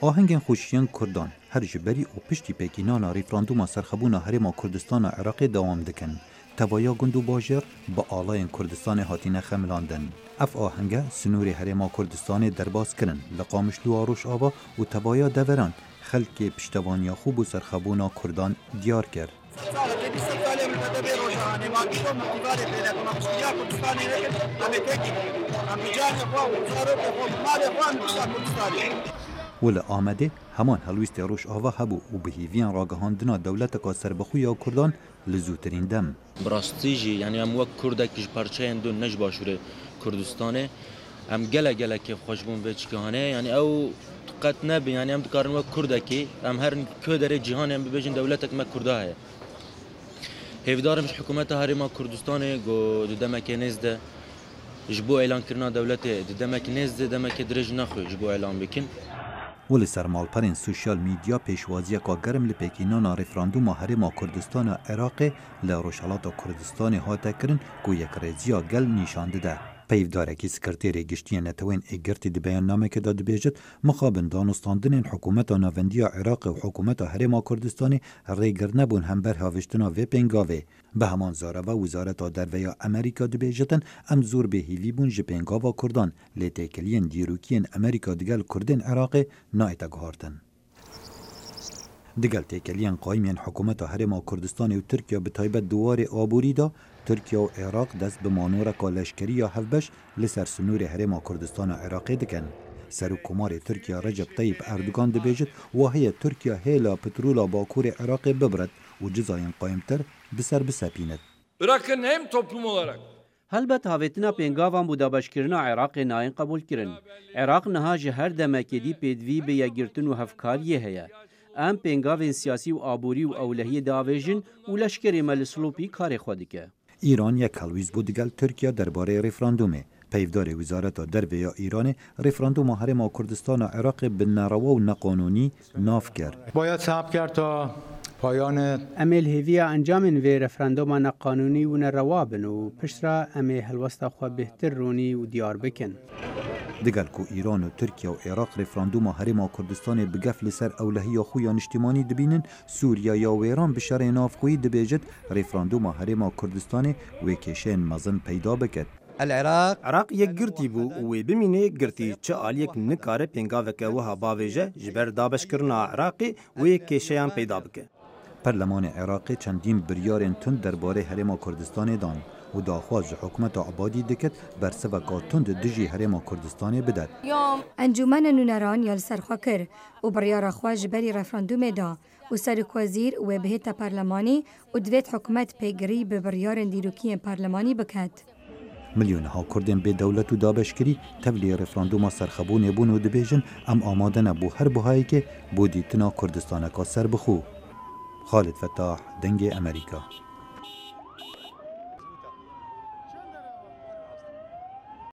آهنگ خوشیان کردان هر جبری و پشتی پیکینانا ریفراندوما سرخبونا هرما کردستان عراق دوام دکن. توایا گندو باجر با آلاین کردستان هاتین خملاندن. اف آهنگ سنوری هرما کردستان درباز کرن لقامش لواروش آوا و توایا دوران خلق پشتوانیا خوب و سرخبونا کردان دیار کرد. ولی آمده همان هلویست روش آوا هبو و به هیویان راگهاندنا دولت که سربخوی کردان لزوترین دم. براستیجی یعنی هم وقت کردکش پرچه اندون نج باشوره کردستانه هم گله که خوشبون بچکهانه یعنی او قط نبی یعنی هم دکارن وقت کردکی هم هر کدر جهان هم ببیشن دولتک ما کرده هفدارمش حکومت هرما کردستانه گو دمک نزده جبو اعلان کرنا دولت دمک نزده دمک درج نخوی جبو اعلان بکن. ولی سرمالپرین سوشیال میدیا پیشوازی که گرم لپیکینانا ریفراندوم هرما کردستان عراق لروشالات کردستان هاته کرن که یک رزیا گل نشانده ده. پیفدارکی سکرتری گشتی نتوین اگرتی دی بیان نامه که داد بیجد مخابن دانستاندن حکومت ناوندی عراق و حکومت هرما کردستانی ریگر نبون هم بر هاوشتنا و پنگاوه. به همان زاره و وزارت درویا امریکا دی بیجدن ام زور به هیوی بون جپنگاوا کردان لیتکلین دیروکین امریکا دیگل کردن عراق نایتا گهارتن. دیگل تکلین قایمین حکومت هرما کردستان و ترکیه به تایبت دوار آبوری دا ترکیه و عراق دست به مانور کالشکری یا هفبش لسر سنور هرما کردستان عراقی دکن. سرکومار ترکیه رجب طیب اردوگان دبیجد واهی ترکیه هیلا پترولا باکور عراقی ببرد و جزاین قایمتر بسر بسپیند. Bırakın hem toplum olarak. هلبت هاویتنا پنگاوان بودا باشکرنا عراق ناین قبول کرن. عراق نها جهر دمکدی پیدوی به یگرتن و هفکاریه هیا. ام پنگاوین سیاسی و آبوری و اولهی داویجن و لشکری ملسلوپی کار خودکه. ایران یک هلویز بود دیگل ترکیه درباره ریفراندومه. پیفدار وزارت دربیا ایران ریفراندوم هرما کردستان عراق به ناروا و نقانونی ناف کرد. باید صبر کرد تا پایان امیل هیویا انجام و رفراندوم نقانونی و نروابن و پشترا امیل هلوستا خوا بهتر رونی و دیار بکن. دیگر کو ایران و ترکیه و عراق رفراندوم هرما کردستان بگفل سر اولهی خویان اجتماعی دبینن سوریا یا و ایران بشار نافخوی دبیجد رفراندوم هرما کردستان و کشین مزن پیدا بکد. عراق یک گرتی بو و بمینه گرتی چه آلیک نکاره پنگاوکه و هباویجه جبر دابش کرنا عراقی و یک کشیان پیدا بکه. پرلمان عراقی چندین بریارن تند درباره هرما کردستان دان و داخواز حکومت عبادی دکت بر سوکا تند دجی هرما کردستان بدد. انجمن نونران یال سرخوا کر و بریار خواج بری رفراندوم دا و سرک وزیر و بهت پارلمانی و دویت حکومت پیگری به بریار دیروکی پارلمانی بکد. ملیون ها کردن به دولت و دابشکری تبلی رفراندوم سرخبون بون و دبیجن ام آمادن بو هر بهایی که بودیتنا کردستان کا سر بخو. خالد فتاح دنگ امریکا.